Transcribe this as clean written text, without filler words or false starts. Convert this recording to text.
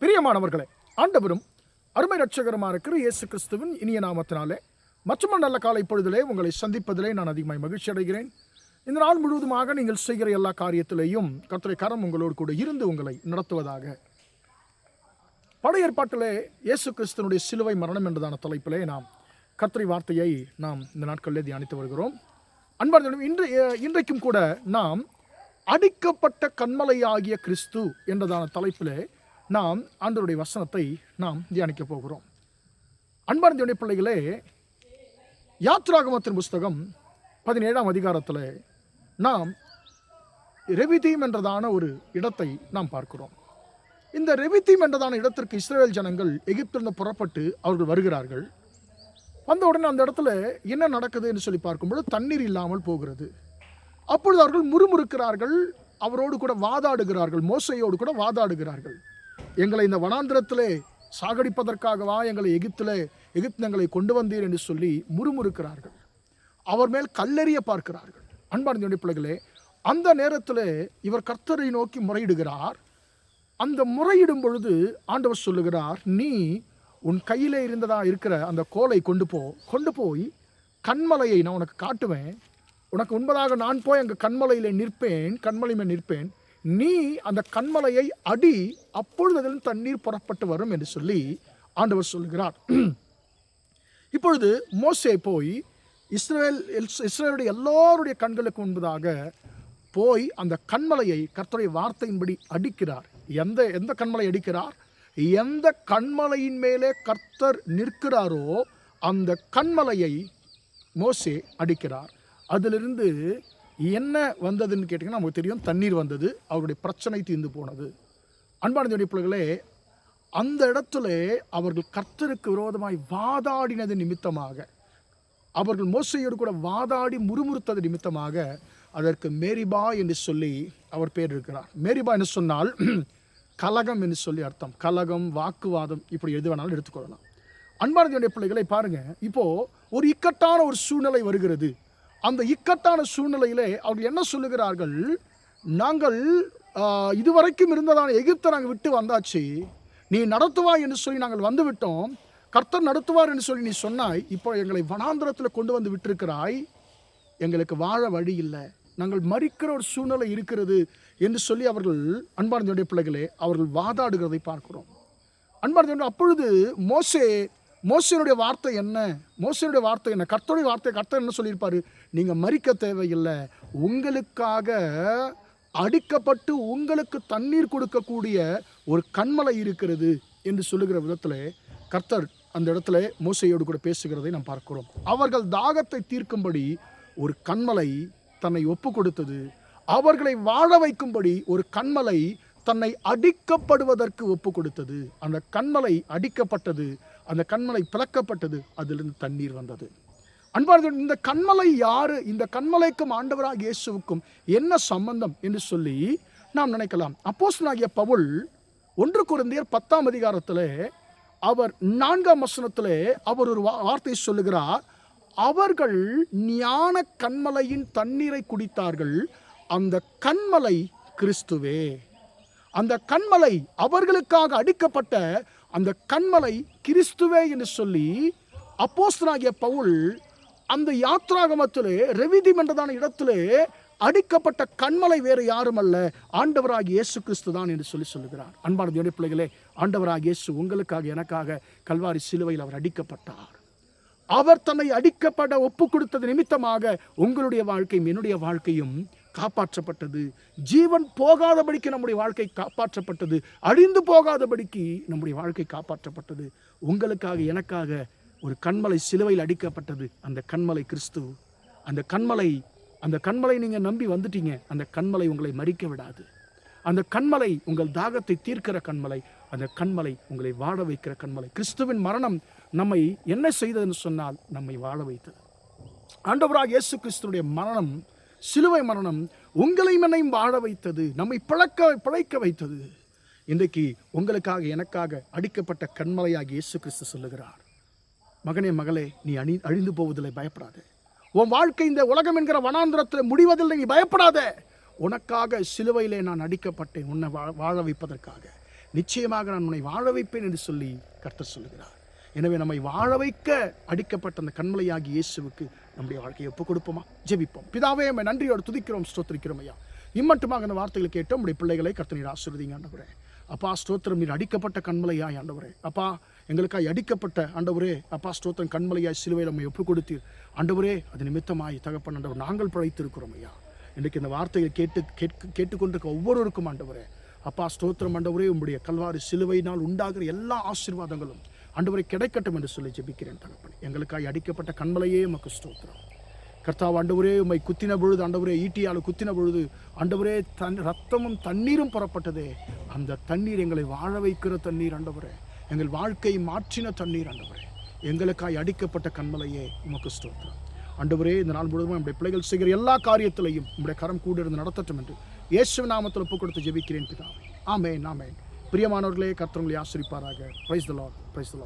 பிரியமானவர்களே, ஆண்டவரும் அருமை இரட்சகருமா இருக்கிற இயேசு கிறிஸ்துவின் இனிய நாமத்தினாலே மற்றும் நல்ல காலை பொழுதிலே உங்களை சந்திப்பதிலே நான் அதிகமாக மகிழ்ச்சி அடைகிறேன். இந்த நாள் முழுவதுமாக நீங்கள் செய்கிற எல்லா காரியத்திலேயும் கர்த்தருடைய கரம் உங்களோடு கூட இருந்து உங்களை நடத்துவதாக. பழைய ஏற்பாட்டிலே இயேசு கிறிஸ்துவனுடைய சிலுவை மரணம் என்றதான தலைப்பிலே நாம் கர்த்தருடைய வார்த்தையை நாம் இந்த நாட்களிலே தியானித்து வருகிறோம். அன்பார்ந்த இன்றைக்கும் கூட நாம் அடிக்கப்பட்ட கன்மலையாகிய கிறிஸ்து என்றதான தலைப்பிலே நாம் ஆண்டவருடைய வசனத்தை நாம் தியானிக்க போகிறோம். அன்பார்ந்த பிள்ளைகளே, யாத்ராகமத்தின் புஸ்தகம் 17ஆம் அதிகாரத்தில் நாம் ரெவிதீம் என்றதான ஒரு இடத்தை நாம் பார்க்கிறோம். இந்த ரெவிதீம் என்றதான இடத்திற்கு இஸ்ரவேல் ஜனங்கள் எகிப்திலிருந்து புறப்பட்டு அவர்கள் வருகிறார்கள். வந்த உடனே அந்த இடத்துல என்ன நடக்குது என்று சொல்லி பார்க்கும்போது தண்ணீர் இல்லாமல் போகிறது. அப்பொழுது அவர்கள் முறுமுறுக்கிறார்கள், அவரோடு கூட வாதாடுகிறார்கள், மோசையோடு கூட வாதாடுகிறார்கள். எங்களை இந்த வனாந்திரத்திலே சாகடிப்பதற்காகவா எங்களை எகிப்து எங்களை கொண்டு வந்தீர் என்று சொல்லி முறுமுறுக்கிறார்கள். அவர் மேல் கல்லெறிய பார்க்கிறார்கள். அன்பார்ந்த பிள்ளைகளே, அந்த நேரத்தில் இவர் கர்த்தரை நோக்கி முறையிடுகிறார். அந்த முறையிடும் பொழுது ஆண்டவர் சொல்லுகிறார், நீ உன் கையிலே இருக்கிற அந்த கோலை கொண்டு போய் கண்மலையை நான் உனக்கு காட்டுவேன். உனக்கு உண்பதாக நான் போய் அங்கே கண்மலை மேல் நிற்பேன். நீ அந்த கண்மலையை அடி, அப்பொழுது அதில் தண்ணீர் புறப்பட்டு வரும் என்று சொல்லி ஆண்டவர் சொல்கிறார். இப்பொழுது மோசே போய் இஸ்ரவேலுடைய எல்லாருடைய கண்களுக்கு முன்பதாக போய் அந்த கண்மலையை கர்த்தருடைய வார்த்தையின்படி அடிக்கிறார். எந்த கண்மலை அடிக்கிறார்? எந்த கண்மலையின் மேலே கர்த்தர் நிற்கிறாரோ அந்த கண்மலையை மோசே அடிக்கிறார். அதிலிருந்து என்ன வந்ததுன்னு கேட்டிங்கன்னா நமக்கு தெரியும், தண்ணீர் வந்தது. அவருடைய பிரச்சனை தீர்ந்து போனது. அன்பான பிள்ளைகளே, அந்த இடத்துல அவர்கள் கர்த்தருக்கு விரோதமாய் வாதாடினது நிமித்தமாக, அவர்கள் மோசையோடு கூட வாதாடி முறுமுறுத்தது நிமித்தமாக அதற்கு மேரிபா என்று சொல்லி அவர் பேர் இருக்கிறார். மேரிபா என்று சொன்னால் கலகம் என்று சொல்லி அர்த்தம். கலகம், வாக்குவாதம், இப்படி எது வேணாலும் எடுத்துக்கொள்ளலாம். அன்பான பிள்ளைகளை பாருங்க, இப்போ ஒரு இக்கட்டான ஒரு சூழ்நிலை வருகிறது. அந்த இக்கட்டான சூழ்நிலையிலே அவர்கள் என்ன சொல்லுகிறார்கள்? நாங்கள் இதுவரைக்கும் இருந்ததான எகிப்தை நாங்கள் விட்டு வந்தாச்சு, நீ நடத்துவாய் என்று சொல்லி நாங்கள் வந்து விட்டோம், கர்த்தர் நடத்துவார் என்று சொல்லி நீ சொன்னாய், இப்போ எங்களை வனாந்திரத்தில் கொண்டு வந்து விட்டிருக்கிறாய், எங்களுக்கு வாழ வழி இல்லை, நாங்கள் மரிக்கிற ஒரு சூழ்நிலை இருக்கிறது என்று சொல்லி அவர்கள், அன்பார்ந்த பிள்ளைகளே, அவர்கள் வாதாடுகிறதை பார்க்கிறோம். அன்பார்ந்த அப்பொழுது மோசேனுடைய வார்த்தை என்ன? கர்த்தருடைய வார்த்தை, கர்த்தர் என்ன சொல்லியிருப்பாரு? நீங்கள் மரிக்க தேவையில்லை, உங்களுக்காக அடிக்கப்பட்டு உங்களுக்கு தண்ணீர் கொடுக்கக்கூடிய ஒரு கண்மலை இருக்கிறது என்று சொல்லுகிற விதத்தில் கர்த்தர் அந்த இடத்துல மோசையோடு கூட பேசுகிறதை நாம் பார்க்கிறோம். அவர்கள் தாகத்தை தீர்க்கும்படி ஒரு கண்மலை தன்னை ஒப்பு கொடுத்தது. அவர்களை வாழ வைக்கும்படி ஒரு கண்மலை தன்னை அடிக்கப்படுவதற்கு ஒப்பு கொடுத்தது. அந்த கண்மலை அடிக்கப்பட்டது, அந்த கண்மலை பிளக்கப்பட்டது, அதிலிருந்து தண்ணீர் வந்தது. அன்பார்ந்த இந்த கண்மலை யாரு? இந்த கண்மலைக்கும் ஆண்டவராகிய இயேசுவுக்கும் என்ன சம்பந்தம் என்று சொல்லி நாம் நினைக்கலாம். அப்போஸ்தலனாகிய பவுல் 1 கொரிந்தியர் 10ஆம் அதிகாரத்தில் அவர் 4ஆம் வசனத்தில் அவர் ஒரு வார்த்தை சொல்லுகிறார். அவர்கள் ஞான கண்மலையின் தண்ணீரை குடித்தார்கள், அந்த கண்மலை கிறிஸ்துவே. அந்த கண்மலை, அவர்களுக்காக அடிக்கப்பட்ட அந்த கண்மலை கிறிஸ்துவே என்று சொல்லி அப்போஸ்தலனாகிய பவுல் அந்த யாத்ராகமத்திலே ரெவிதீம் என்றதான இடத்திலே அடிக்கப்பட்ட கண்மலை வேறு யாரும் அல்ல, ஆண்டவராகிய இயேசு கிறிஸ்து தான் என்று சொல்லி சொல்லுகிறார். அன்பான தேவனுடைய பிள்ளைகளே, ஆண்டவராகிய இயேசு உங்களுக்காக எனக்காக கல்வாரி சிலுவையில் அவர் அடிக்கப்பட்டார். அவர் தன்னை அடிக்கப்பட ஒப்பு கொடுத்தது நிமித்தமாக உங்களுடைய வாழ்க்கையும் என்னுடைய வாழ்க்கையும் காப்பாற்றப்பட்டது. ஜீவன் போகாதபடிக்கு நம்முடைய வாழ்க்கை காப்பாற்றப்பட்டது. அழிந்து போகாதபடிக்கு நம்முடைய வாழ்க்கை காப்பாற்றப்பட்டது. உங்களுக்காக எனக்காக ஒரு கண்மலை சிலுவையில் அடிக்கப்பட்டது. அந்த கண்மலை கிறிஸ்து. அந்த கண்மலை நீங்கள் நம்பி வந்துட்டீங்க. அந்த கண்மலை உங்களை மரிக்க விடாது. அந்த கண்மலை உங்கள் தாகத்தை தீர்க்கிற கண்மலை. அந்த கண்மலை உங்களை வாழ வைக்கிற கண்மலை. கிறிஸ்துவின் மரணம் நம்மை என்ன செய்ததுன்னு சொன்னால் நம்மை வாழ வைத்தது. ஆண்டவராக இயேசு கிறிஸ்துடைய மரணம், சிலுவை மரணம் உங்களையும் என்னையும் வாழ வைத்தது, நம்மை பிழைக்க வைத்தது. இன்றைக்கு உங்களுக்காக எனக்காக அடிக்கப்பட்ட கண்மலையாகிய இயேசு கிறிஸ்து சொல்லுகிறார், மகனே மகளே, நீ அழிந்து போவதில்லை, பயப்படாதே. உன் வாழ்க்கை இந்த உலகம் என்கிற வனாந்திரத்தில் முடிவதில்லை, நீ பயப்படாதே. உனக்காக சிலுவையிலே நான் அடிக்கப்பட்டேன், உன்னை வாழ வைப்பதற்காக. நிச்சயமாக நான் உன்னை வாழ வைப்பேன் என்று சொல்லி கர்த்தர் சொல்லுகிறார். எனவே நம்மை வாழ வைக்க அடிக்கப்பட்ட அந்த கண்மலையாகி இயேசுவுக்கு நம்முடைய வாழ்க்கையை ஒப்புக் கொடுப்போமா? ஜெபிப்போம். பிதாவே, நம்மை நன்றியோடு துதிக்கிறோம், ஸ்தோத்திரிக்கிறோம் ஐயா. இம்மட்டுமாக அந்த வார்த்தைகளை கேட்டோம். உடைய பிள்ளைகளை கர்த்தர் நீர் ஆசீர்வதிங்க ஆண்டவரே. அப்பா ஸ்தோத்திரம், நீர் அடிக்கப்பட்ட கண்மலையாய் ஆண்டவரே. அப்பா எங்களுக்காய் அடிக்கப்பட்ட ஆண்டவரே, அப்பா ஸ்தோத்திரம், கண்மலையாய் சிலுவையில் நம்மை ஒப்புக் கொடுத்தீர் ஆண்டவரே. அது நிமித்தமாய் தகப்பன் ஆண்டவர் நாங்கள் பிழைத்திருக்கிறோம் ஐயா. இன்றைக்கு இந்த வார்த்தையை கேட்டுக்கொண்டிருக்க ஒவ்வொருவருக்கும் ஆண்டவரே, அப்பா ஸ்தோத்திரம் ஆண்டவரே, உங்களுடைய கல்வாரி சிலுவையினால் உண்டாகிற எல்லா ஆசீர்வாதங்களும் ஆண்டவரை கிடைக்கட்டும் என்று சொல்லி ஜெபிக்கிறேன் தகப்பனே. எங்களுக்காய் அடிக்கப்பட்ட கண்மலையே உமக்கு ஸ்தோத்திரம் கர்த்தாவ். ஆண்டவரே, உம்மை குத்தின பொழுது ஆண்டவரே, ஈட்டியால் குத்தின பொழுது ஆண்டவரே, ரத்தமும் தண்ணீரும் புறப்பட்டதே. அந்த தண்ணீர் எங்களை வாழ வைக்கிற தண்ணீர் ஆண்டவரே, எங்கள் வாழ்க்கையை மாற்றின தண்ணீர் ஆண்டவரே. எங்களுக்காய் அடிக்கப்பட்ட கண்மலையே உமக்கு ஸ்தோத்திரம் ஆண்டவரே. இந்த நாள் முழுவதும் நம்முடைய பிள்ளைகள் செய்கிற எல்லா காரியத்திலையும் உங்களுடைய கரம் கூட இருந்து நடத்தட்டும் என்று இயேசு நாமத்தில் ஒப்புக் கொடுத்து ஜெபிக்கிறேன் பிதாவே. ஆமென், ஆமென். பிரியமானவர்களே, கர்த்தர் உங்களை ஆசீர்வதிப்பாராக. Praise the Lord, praise the Lord.